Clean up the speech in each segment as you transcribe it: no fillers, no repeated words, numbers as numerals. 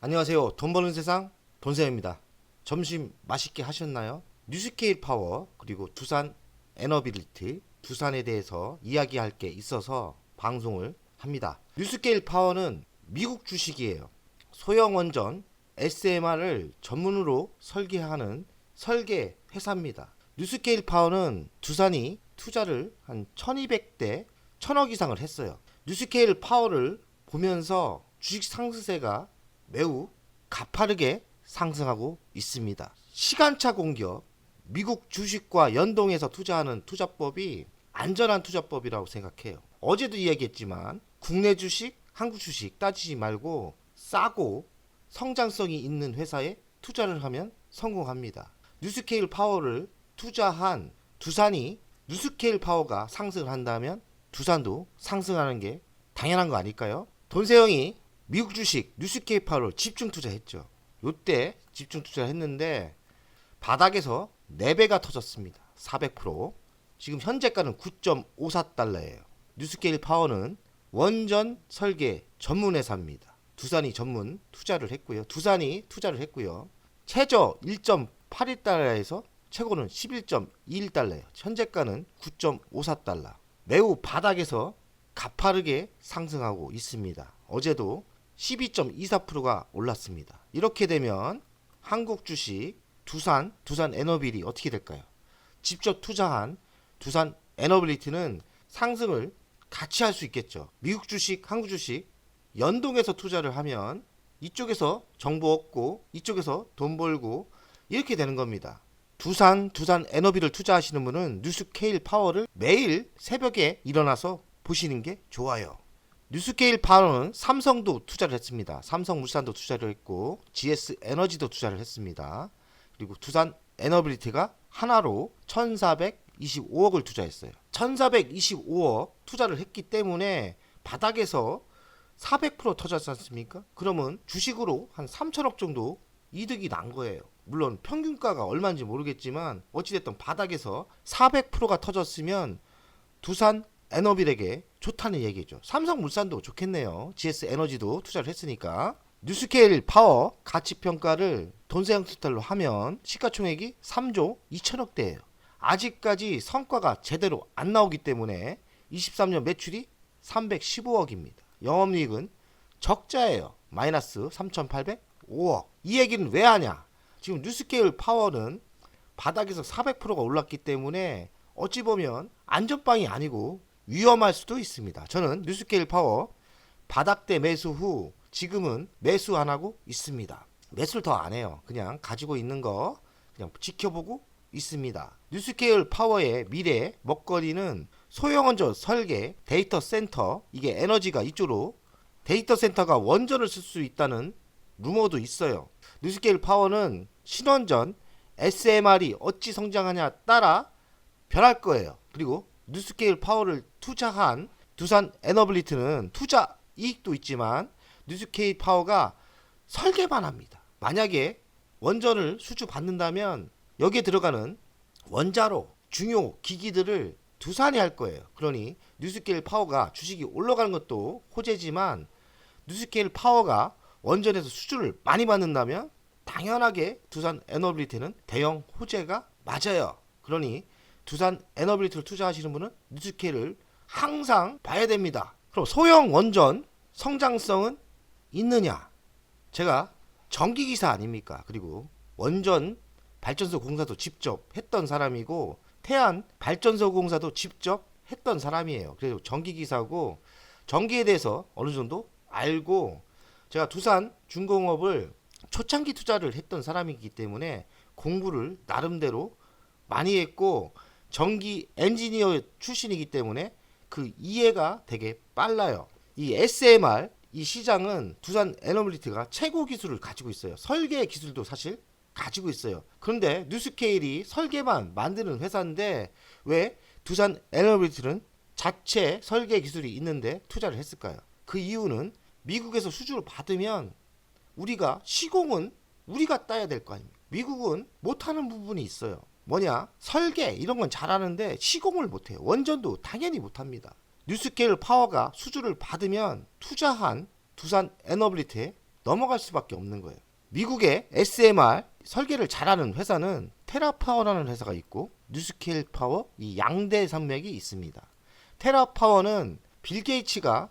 안녕하세요. 돈 버는 세상 돈세입니다. 점심 맛있게 하셨나요? 뉴스케일 파워 그리고 두산 에너빌리티 두산에 대해서 이야기할 게 있어서 방송을 합니다. 뉴스케일 파워는 미국 주식이에요. 소형 원전 SMR을 전문으로 설계하는 설계 회사입니다. 뉴스케일 파워는 두산이 투자를 한 1200대 1000억 이상을 했어요. 뉴스케일 파워를 보면서 주식 상승세가 매우 가파르게 상승하고 있습니다. 시간차 공격, 미국 주식과 연동해서 투자하는 투자법이 안전한 투자법이라고 생각해요. 어제도 이야기했지만 국내 주식, 한국 주식 따지지 말고 싸고 성장성이 있는 회사에 투자를 하면 성공합니다. 뉴스케일 파워를 투자한 두산이 뉴스케일 파워가 상승을 한다면 두산도 상승하는 게 당연한 거 아닐까요? 돈세영이 미국 주식 뉴스케일 파워를 집중 투자했죠. 요때 집중 투자를 했는데 바닥에서 4배가 터졌습니다. 400%. 지금 현재가는 9.54달러예요. 뉴스케일 파워는 원전 설계 전문 회사입니다. 두산이 전문 투자를 했고요. 두산이 투자를 했고요. 최저 1.81달러에서 최고는 11.21달러예요. 현재가는 9.54달러. 매우 바닥에서 가파르게 상승하고 있습니다. 어제도 12.24%가 올랐습니다. 이렇게 되면 한국 주식 두산 에너빌이 어떻게 될까요? 직접 투자한 두산 에너빌리티는 상승을 같이 할 수 있겠죠. 미국 주식, 한국 주식 연동해서 투자를 하면 이쪽에서 정보 얻고 이쪽에서 돈 벌고 이렇게 되는 겁니다. 두산 에너비를 투자하시는 분은 뉴스케일 파워를 매일 새벽에 일어나서 보시는 게 좋아요. 뉴스케일 파워는 삼성도 투자를 했습니다. 삼성물산도 투자를 했고 GS 에너지도 투자를 했습니다. 그리고 두산 에너빌리티가 하나로 1425억을 투자했어요. 1425억 투자를 했기 때문에 바닥에서 400% 터졌지 않습니까? 그러면 주식으로 한 3천억 정도 이득이 난 거예요. 물론 평균가가 얼마인지 모르겠지만 어찌됐든 바닥에서 400%가 터졌으면 두산 에너빌에게 좋다는 얘기죠. 삼성물산도 좋겠네요. GS 에너지도 투자를 했으니까. 뉴스케일 파워 가치평가를 돈세형 스타일로 하면 시가총액이 3조 2천억대예요. 아직까지 성과가 제대로 안 나오기 때문에 23년 매출이 315억입니다. 영업이익은 적자예요. 마이너스 3,805억. 이 얘기는 왜 하냐? 지금 뉴스케일 파워는 바닥에서 400%가 올랐기 때문에 어찌 보면 안전빵이 아니고 위험할 수도 있습니다. 저는 뉴스케일 파워 바닥대 매수 후 지금은 매수 안 하고 있습니다. 매수를 더 안 해요. 그냥 가지고 있는 거 그냥 지켜보고 있습니다. 뉴스케일 파워의 미래 먹거리는 소형원전 설계, 데이터 센터, 이게 에너지가 이쪽으로 데이터 센터가 원전을 쓸 수 있다는 루머도 있어요. 뉴스케일 파워는 신원전, SMR이 어찌 성장하냐 따라 변할 거예요. 그리고 뉴스케일 파워를 투자한 두산 에너빌리티는 투자 이익도 있지만 뉴스케일 파워가 설계만 합니다. 만약에 원전을 수주 받는다면 여기에 들어가는 원자로 중요 기기들을 두산이 할 거예요. 그러니 뉴스케일 파워가 주식이 올라가는 것도 호재지만 뉴스케일 파워가 원전에서 수주를 많이 받는다면 당연하게 두산 에너빌리티는 대형 호재가 맞아요. 그러니 두산 에너빌리티를 투자하시는 분은 뉴스케일을 항상 봐야 됩니다. 그럼 소형 원전 성장성은 있느냐? 제가 전기기사 아닙니까? 그리고 원전 발전소 공사도 직접 했던 사람이고 태안 발전소 공사도 직접 했던 사람이에요. 그래서 전기기사고 전기에 대해서 어느 정도 알고 제가 두산 중공업을 초창기 투자를 했던 사람이기 때문에 공부를 나름대로 많이 했고 전기 엔지니어 출신이기 때문에 그 이해가 되게 빨라요. 이 SMR 이 시장은 두산 에너빌리티가 최고 기술을 가지고 있어요. 설계 기술도 사실 가지고 있어요. 그런데 뉴스케일이 설계만 만드는 회사인데 왜 두산 에너빌리티는 자체 설계 기술이 있는데 투자를 했을까요? 그 이유는 미국에서 수주를 받으면 우리가 시공은 우리가 따야 될 거 아닙니까? 미국은 못하는 부분이 있어요. 뭐냐? 설계 이런 건 잘하는데 시공을 못해요. 원전도 당연히 못합니다. 뉴스케일 파워가 수주를 받으면 투자한 두산 에너빌리티에 넘어갈 수밖에 없는 거예요. 미국의 SMR 설계를 잘하는 회사는 테라파워라는 회사가 있고 뉴스케일 파워, 이 양대 산맥이 있습니다. 테라파워는 빌 게이츠가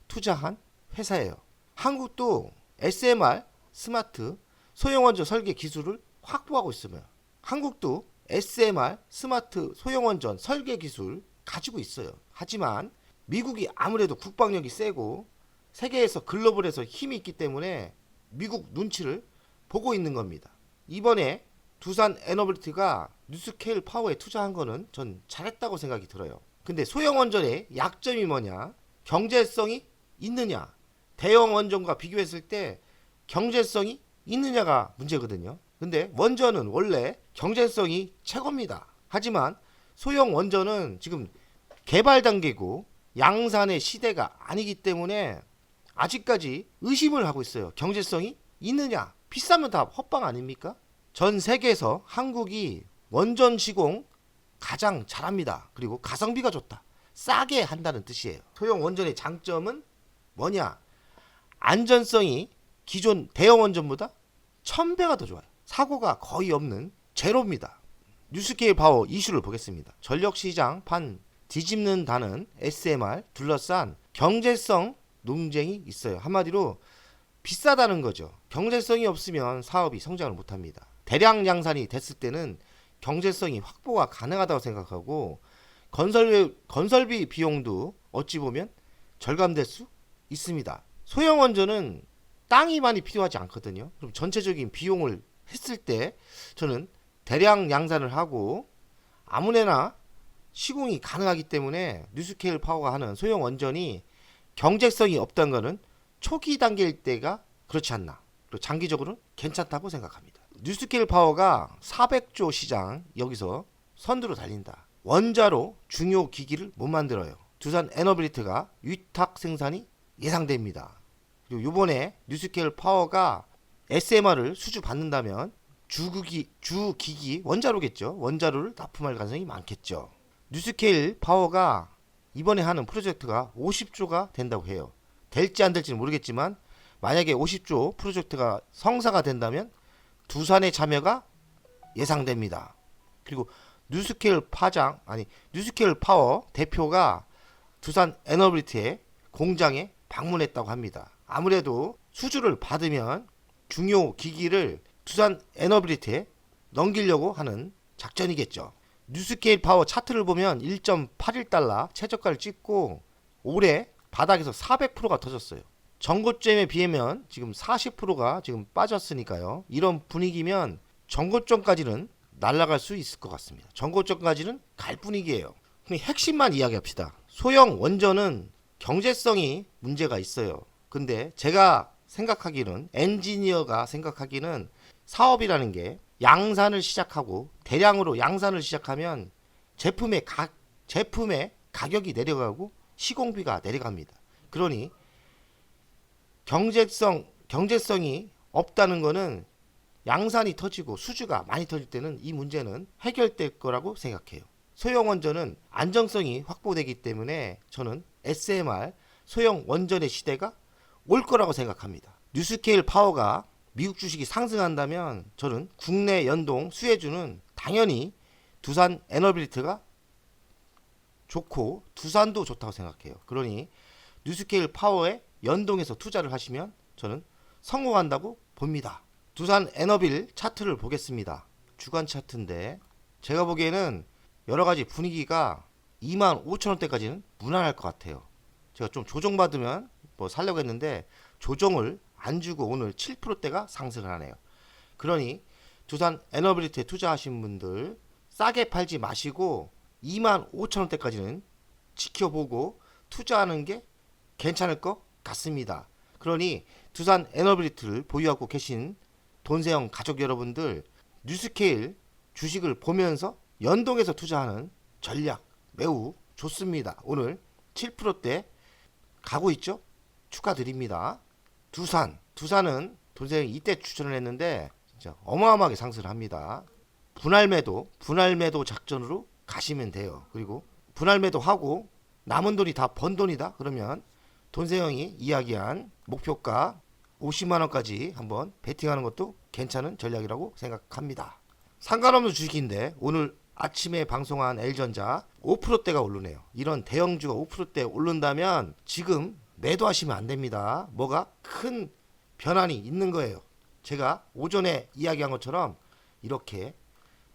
투자한 회사예요. 한국도 SMR 스마트 소형원전 설계 기술을 확보하고 있으며 한국도 SMR 스마트 소형원전 설계 기술 가지고 있어요. 하지만 미국이 아무래도 국방력이 세고 세계에서 글로벌에서 힘이 있기 때문에 미국 눈치를 보고 있는 겁니다. 이번에 두산 에너빌리티가 뉴스케일 파워에 투자한 거는 전 잘했다고 생각이 들어요. 근데 소형 원전의 약점이 뭐냐? 경제성이 있느냐? 대형 원전과 비교했을 때 경제성이 있느냐가 문제거든요. 근데 원전은 원래 경제성이 최고입니다. 하지만 소형 원전은 지금 개발 단계고 양산의 시대가 아니기 때문에 아직까지 의심을 하고 있어요. 경제성이 있느냐? 비싸면 다 헛방 아닙니까? 전 세계에서 한국이 원전 시공 가장 잘합니다. 그리고 가성비가 좋다. 싸게 한다는 뜻이에요. 소형 원전의 장점은 뭐냐? 안전성이 기존 대형 원전보다 1000배가 더 좋아요. 사고가 거의 없는 제로입니다. 뉴스케일 파워 이슈를 보겠습니다. 전력시장 판 뒤집는다는 SMR 둘러싼 경제성 논쟁이 있어요. 한마디로 비싸다는 거죠. 경제성이 없으면 사업이 성장을 못합니다. 대량 양산이 됐을 때는 경제성이 확보가 가능하다고 생각하고 건설비 비용도 어찌 보면 절감될 수 있습니다. 소형 원전은 땅이 많이 필요하지 않거든요. 그럼 전체적인 비용을 했을 때 저는 대량 양산을 하고 아무데나 시공이 가능하기 때문에 뉴스케일 파워가 하는 소형 원전이 경제성이 없다는 것은 초기 단계일 때가 그렇지 않나. 그리고 장기적으로는 괜찮다고 생각합니다. 뉴스케일 파워가 400조 시장 여기서 선두로 달린다. 원자로 중요 기기를 못 만들어요. 두산 에너빌리티가 위탁 생산이 예상됩니다. 그리고 이번에 뉴스케일 파워가 SMR을 수주받는다면 주기기 원자로겠죠. 원자로를 납품할 가능성이 많겠죠. 뉴스케일 파워가 이번에 하는 프로젝트가 50조가 된다고 해요. 될지 안 될지는 모르겠지만 만약에 50조 프로젝트가 성사가 된다면 두산의 참여가 예상됩니다. 그리고 뉴스케일 파워 대표가 두산 에너빌리티의 공장에 방문했다고 합니다. 아무래도 수주를 받으면 중요 기기를 두산 에너빌리티에 넘기려고 하는 작전이겠죠. 뉴스케일 파워 차트를 보면 1.81달러 최저가를 찍고 올해 바닥에서 400%가 터졌어요. 전고점에 비하면 지금 40%가 지금 빠졌으니까요. 이런 분위기면 전고점까지는 날아갈 수 있을 것 같습니다. 전고점까지는 갈 분위기예요. 핵심만 이야기합시다. 소형 원전은 경제성이 문제가 있어요. 근데 제가 생각하기는 엔지니어가 생각하기는 사업이라는 게 양산을 시작하고 대량으로 양산을 시작하면 제품의 가격이 내려가고 시공비가 내려갑니다. 그러니 경제성이 없다는 거는 양산이 터지고 수주가 많이 터질 때는 이 문제는 해결될 거라고 생각해요. 소형 원전은 안정성이 확보되기 때문에 저는 SMR 소형 원전의 시대가 올 거라고 생각합니다. 뉴스케일 파워가 미국 주식이 상승한다면 저는 국내 연동 수혜주는 당연히 두산 에너빌리티가 좋고 두산도 좋다고 생각해요. 그러니 뉴스케일 파워에 연동해서 투자를 하시면 저는 성공한다고 봅니다. 두산 에너빌 차트를 보겠습니다. 주간 차트인데 제가 보기에는 여러 가지 분위기가 25,000원대까지는 무난할 것 같아요. 제가 좀 조정받으면 뭐 살려고 했는데 조정을 안 주고 오늘 7%대가 상승을 하네요. 그러니 두산 에너빌리티에 투자하신 분들 싸게 팔지 마시고 25,000원대까지는 지켜보고 투자하는 게 괜찮을 것 같습니다. 그러니 두산 에너빌리티를 보유하고 계신 돈세형 가족 여러분들 뉴스케일 주식을 보면서 연동해서 투자하는 전략 매우 좋습니다. 오늘 7%대 가고 있죠? 축하드립니다. 두산은 돈세형이 이때 추천을 했는데 진짜 어마어마하게 상승을 합니다. 분할 매도 작전으로 가시면 돼요. 그리고 분할 매도하고 남은 돈이 다 번 돈이다 그러면 돈세형이 이야기한 목표가 50만 원까지 한번 베팅하는 것도 괜찮은 전략이라고 생각합니다. 상관없는 주식인데 오늘 아침에 방송한 L전자 5%대가 오르네요. 이런 대형주가 5%대 오른다면 지금 매도하시면 안 됩니다. 뭐가 큰 변환이 있는 거예요. 제가 오전에 이야기한 것처럼 이렇게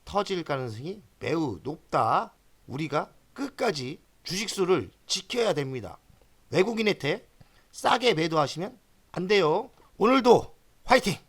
터질 가능성이 매우 높다. 우리가 끝까지 주식수를 지켜야 됩니다. 외국인한테 싸게 매도하시면 안 돼요. 오늘도 화이팅!